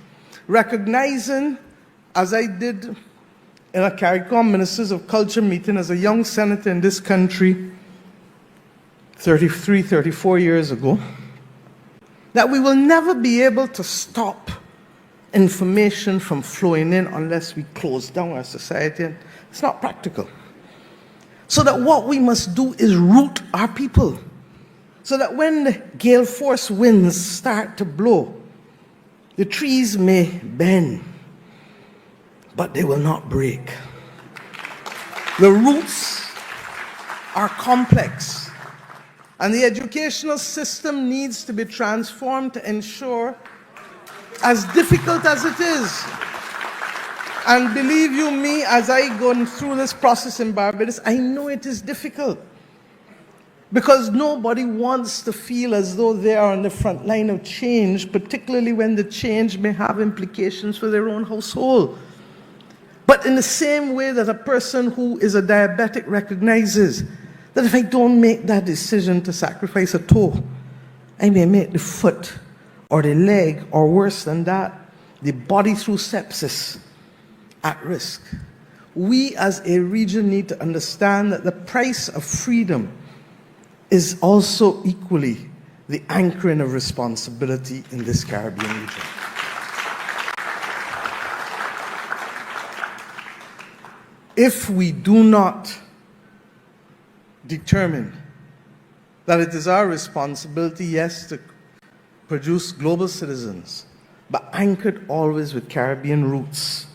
recognizing, as I did in a CARICOM Ministers of Culture meeting as a young senator in this country 33, 34 years ago, that we will never be able to stop information from flowing in unless we close down our society. And it's not practical. So that what we must do is root our people, so that when the gale force winds start to blow, the trees may bend, but they will not break. The roots are complex. And the educational system needs to be transformed to ensure, as difficult as it is, and believe you me, as I go through this process in Barbados, I know it is difficult. Because nobody wants to feel as though they are on the front line of change, particularly when the change may have implications for their own household. But in the same way that a person who is a diabetic recognizes that if I don't make that decision to sacrifice a toe, I may make the foot or the leg, or worse than that, the body through sepsis at risk. We as a region need to understand that the price of freedom is also equally the anchoring of responsibility in this Caribbean region. If we do not determine that it is our responsibility, yes, to produce global citizens, but anchored always with Caribbean roots,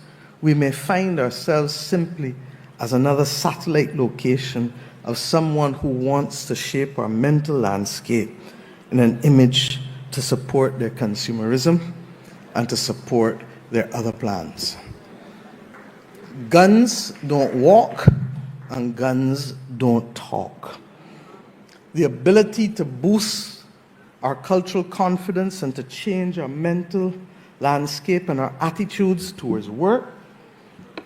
we may find ourselves simply as another satellite location of someone who wants to shape our mental landscape in an image to support their consumerism and to support their other plans. Guns don't walk and guns don't talk. The ability to boost our cultural confidence and to change our mental landscape and our attitudes towards work,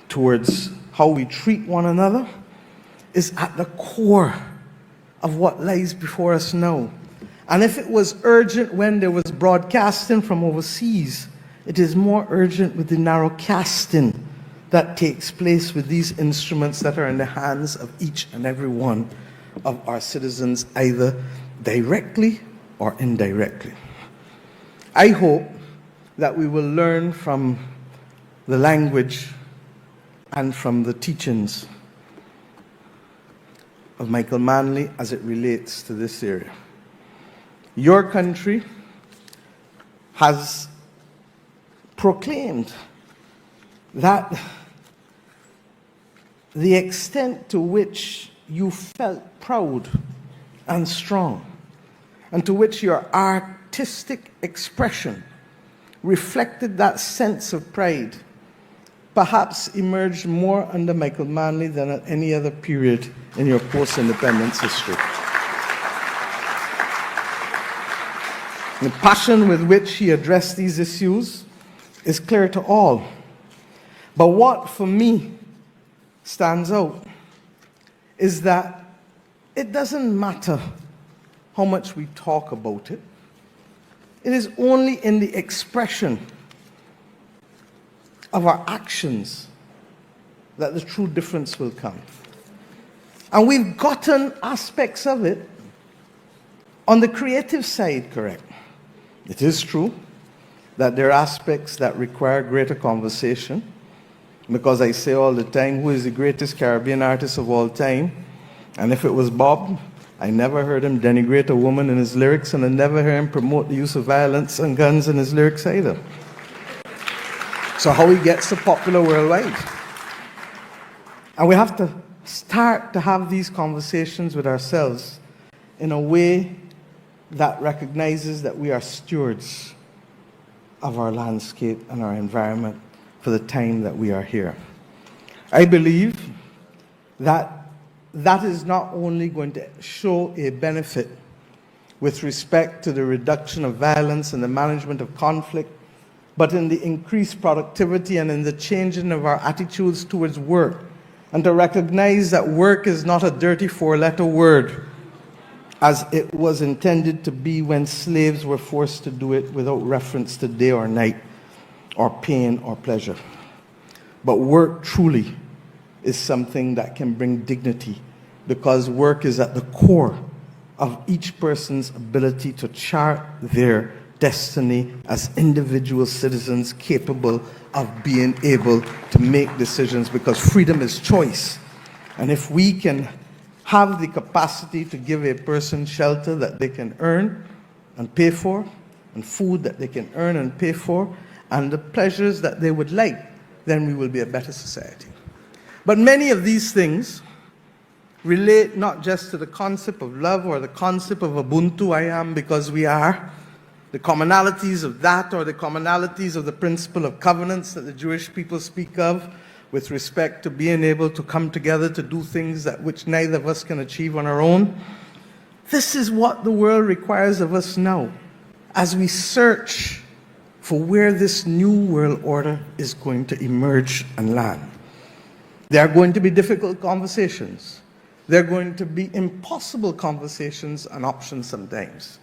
towards how we treat one another, is at the core of what lies before us now. And if it was urgent when there was broadcasting from overseas, it is more urgent with the narrowcasting that takes place with these instruments that are in the hands of each and every one of our citizens, either directly or indirectly. I hope that we will learn from the language and from the teachings of Michael Manley as it relates to this area. Your country has proclaimed that the extent to which you felt proud and strong, and to which your artistic expression reflected that sense of pride, perhaps emerged more under Michael Manley than at any other period in your post-independence history. The passion with which he addressed these issues is clear to all. But what, for me, stands out is that it doesn't matter how much we talk about it. It is only in the expression of our actions that the true difference will come. And we've gotten aspects of it on the creative side correct. It is true that there are aspects that require greater conversation, because I say all the time, who is the greatest Caribbean artist of all time? And if it was Bob, I never heard him denigrate a woman in his lyrics, and I never heard him promote the use of violence and guns in his lyrics either. So how he gets so popular worldwide? And we have to start to have these conversations with ourselves in a way that recognizes that we are stewards of our landscape and our environment for the time that we are here. I believe that that is not only going to show a benefit with respect to the reduction of violence and the management of conflict, but in the increased productivity and in the changing of our attitudes towards work, and to recognize that work is not a dirty four-letter word, as it was intended to be when slaves were forced to do it without reference to day or night, or pain or pleasure. But work truly is something that can bring dignity, because work is at the core of each person's ability to chart their destiny as individual citizens capable of being able to make decisions, because freedom is choice. And if we can have the capacity to give a person shelter that they can earn and pay for, and food that they can earn and pay for, and the pleasures that they would like, then we will be a better society. But many of these things relate not just to the concept of love or the concept of Ubuntu, I am because we are, the commonalities of that, or the commonalities of the principle of covenants that the Jewish people speak of with respect to being able to come together to do things that which neither of us can achieve on our own. This is what the world requires of us now, as we search for where this new world order is going to emerge and land. There are going to be difficult conversations. There are going to be impossible conversations and options sometimes.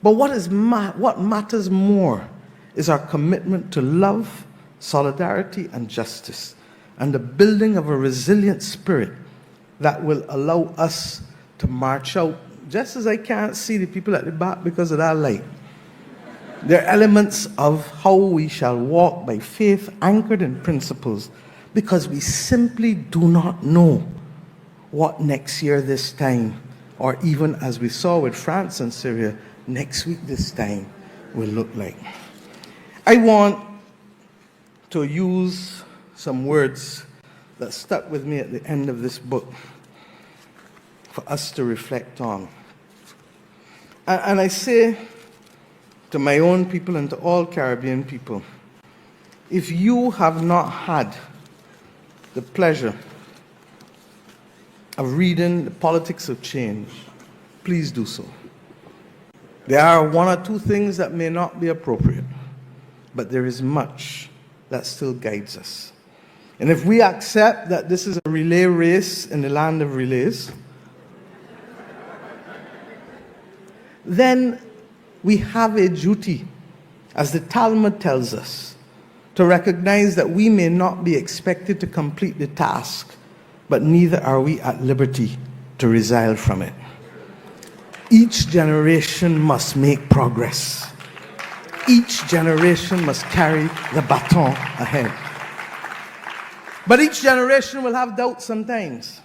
But what matters more is our commitment to love, solidarity, and justice, and the building of a resilient spirit that will allow us to march out, just as I can't see the people at the back because of that light. There are elements of how we shall walk by faith anchored in principles, because we simply do not know what next year this time, or even as we saw with France and Syria, next week this time will look like. I want to use some words that stuck with me at the end of this book for us to reflect on. And I say to my own people and to all Caribbean people, if you have not had the pleasure of reading The Politics of Change, please do so. There are one or two things that may not be appropriate, but there is much that still guides us. And if we accept that this is a relay race in the land of relays, then we have a duty, as the Talmud tells us, to recognize that we may not be expected to complete the task, but neither are we at liberty to resile from it. Each generation must make progress. Each generation must carry the baton ahead. But each generation will have doubts sometimes.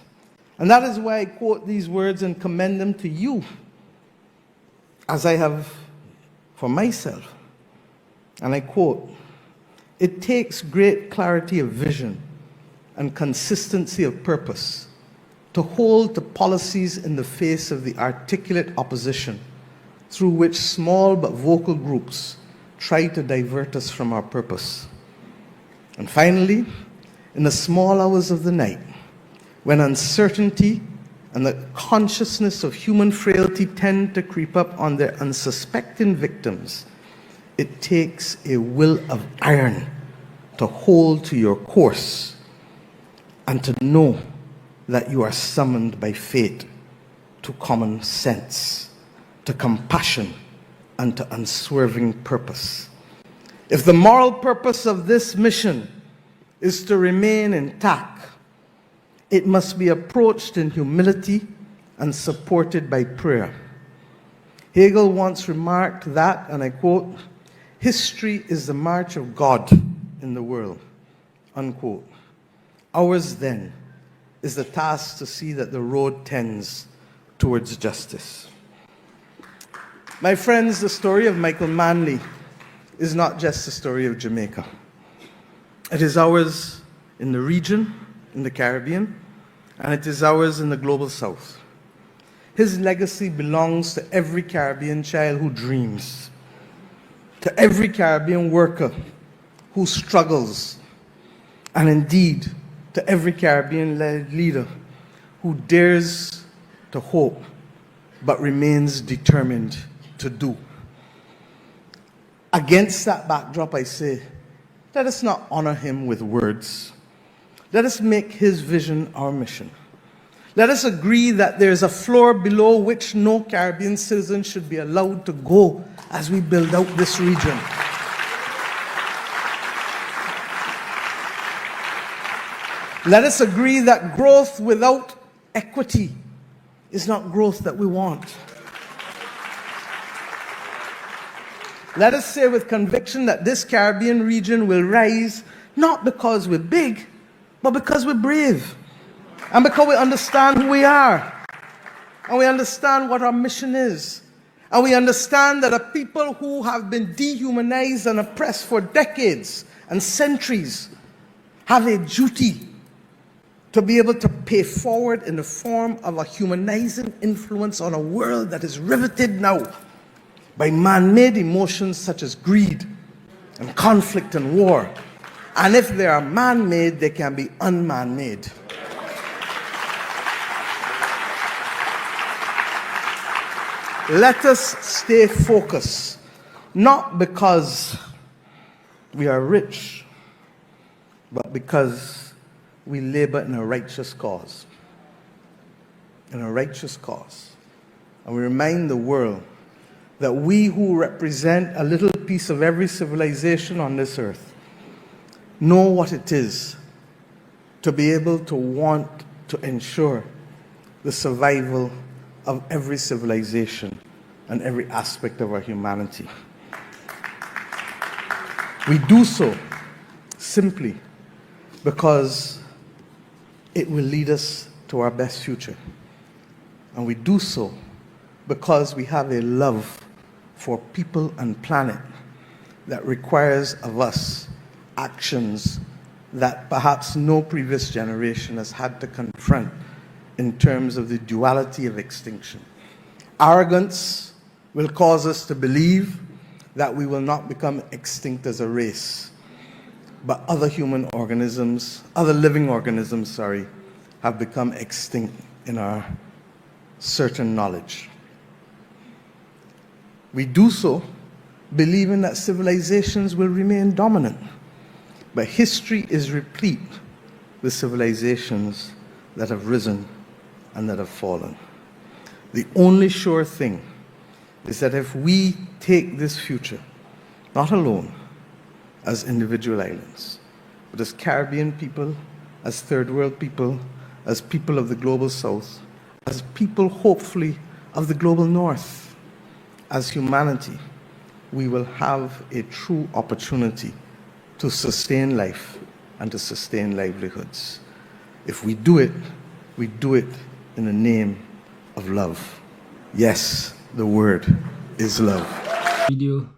And that is why I quote these words and commend them to you, as I have for myself. And I quote, "It takes great clarity of vision and consistency of purpose to hold to policies in the face of the articulate opposition through which small but vocal groups try to divert us from our purpose. And finally, in the small hours of the night, when uncertainty and the consciousness of human frailty tend to creep up on their unsuspecting victims, it takes a will of iron to hold to your course and to know that you are summoned by fate to common sense, to compassion, and to unswerving purpose. If the moral purpose of this mission is to remain intact, it must be approached in humility and supported by prayer. Hegel once remarked that, and I quote, "History is the march of God in the world," unquote. Ours, then, is the task to see that the road tends towards justice. My friends, the story of Michael Manley is not just the story of Jamaica. It is ours in the region, in the Caribbean, and it is ours in the global South. His legacy belongs to every Caribbean child who dreams, to every Caribbean worker who struggles, and indeed, to every Caribbean leader who dares to hope but remains determined to do. Against that backdrop, I say, let us not honor him with words. Let us make his vision our mission. Let us agree that there is a floor below which no Caribbean citizen should be allowed to go as we build out this region. Let us agree that growth without equity is not growth that we want. Let us say with conviction that this Caribbean region will rise not because we're big, but because we're brave. And because we understand who we are. And we understand what our mission is. And we understand that a people who have been dehumanized and oppressed for decades and centuries have a duty to be able to pay forward in the form of a humanizing influence on a world that is riveted now by man-made emotions such as greed and conflict and war. And if they are man-made, they can be unman-made. Let us stay focused, not because we are rich, but because we labor in a righteous cause. In a righteous cause. And we remind the world that we who represent a little piece of every civilization on this earth know what it is to be able to want to ensure the survival of every civilization and every aspect of our humanity. We do so simply because it will lead us to our best future. And we do so because we have a love for people and planet that requires of us actions that perhaps no previous generation has had to confront in terms of the duality of extinction. Arrogance will cause us to believe that we will not become extinct as a race, but other living organisms, have become extinct in our certain knowledge. We do so believing that civilizations will remain dominant, but history is replete with civilizations that have risen and that have fallen. The only sure thing is that if we take this future, not alone as individual islands, but as Caribbean people, as third world people, as people of the global south, as people hopefully of the global north, as humanity, we will have a true opportunity to sustain life and to sustain livelihoods. If we do it in the name of love. Yes, the word is love. Video.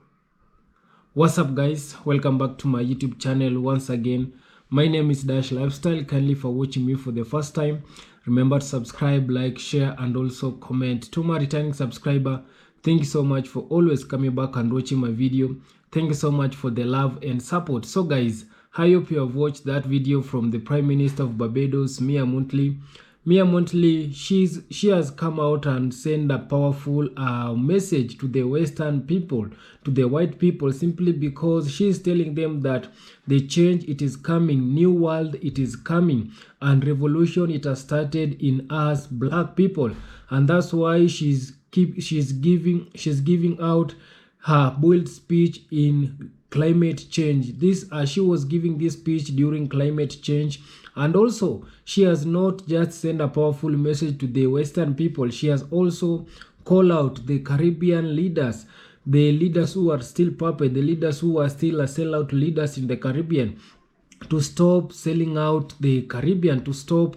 What's up, guys? Welcome back to my YouTube channel once again. My name is Dash Lifestyle. Kindly for watching me for the first time, remember to subscribe, like, share, and also comment. To my returning subscriber, thank you so much for always coming back and watching my video. Thank you so much for the love and support. So guys, I hope you have watched that video from the Prime Minister of Barbados, Motley. Motley, she has come out and sent a powerful message to the Western people, to the white people, simply because she is telling them that the change, it is coming, new world, it is coming, and revolution, it has started in us black people. And that's why she's giving out her bold speech in climate change. She was giving this speech during climate change, and also she has not just sent a powerful message to the Western people, she has also called out the Caribbean leaders, the leaders who are still puppet, the leaders who are still sellout leaders in the Caribbean, to stop selling out the Caribbean, to stop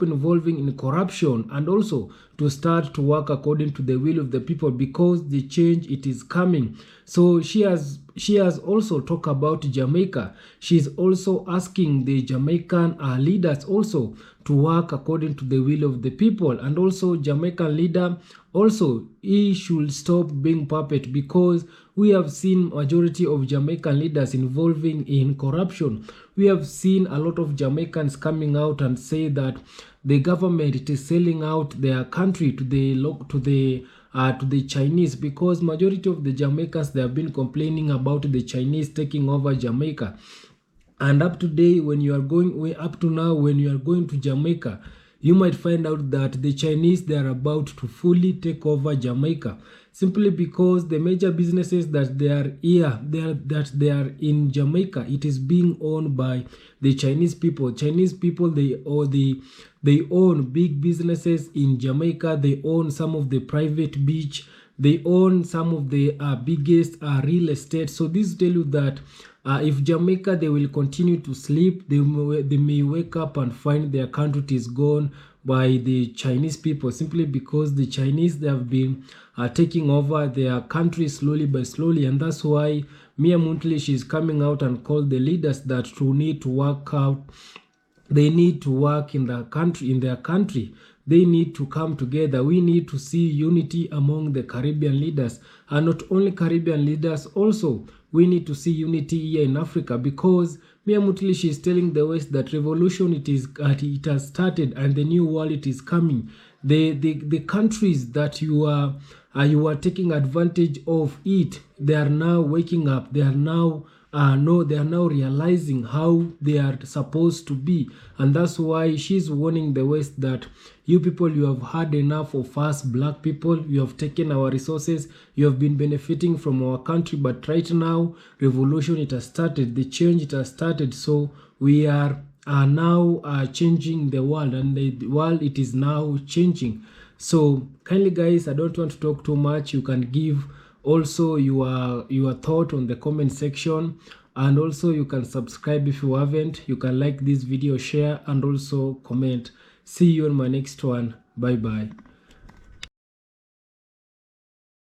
involving in corruption, and also to start to work according to the will of the people, because the change, it is coming. So she has also talked about Jamaica. She's also asking the Jamaican leaders also to work according to the will of the people, and also Jamaican leader also, he should stop being puppet, because we have seen majority of Jamaican leaders involving in corruption. We have seen a lot of Jamaicans coming out and say that the government is selling out their country to the Chinese, because majority of the Jamaicans, they have been complaining about the Chinese taking over Jamaica. And up to now, when you are going to Jamaica, you might find out that the Chinese, they are about to fully take over Jamaica, simply because the major businesses that they are here, they are in Jamaica, it is being owned by the Chinese people. Chinese people, they own big businesses in Jamaica. They own some of the private beach. They own some of the biggest real estate. So this tell you that if Jamaica, they will continue to sleep, they may wake up and find their country is gone by the Chinese people, simply because the Chinese, they have been taking over their country slowly by slowly. And that's why Motley, she's coming out and called the leaders that to need to work out. They need to work in their country. They need to come together. We need to see unity among the Caribbean leaders, and not only Caribbean leaders, also we need to see unity here in Africa, because Motley, she is telling the West that revolution, it has started, and the new world, it is coming. The countries that you are taking advantage of it, they are now waking up. They are now realizing how they are supposed to be. And that's why she's warning the West that you people, you have had enough of us black people. You have taken our resources, you have been benefiting from our country, but right now revolution, it has started, the change, it has started. So we are now changing the world, and the world, it is now changing. So kindly guys, I don't want to talk too much. You can give also your thought on the comment section, and also you can subscribe if you haven't. You can like this video, share, and also comment. See you on my next one. Bye bye.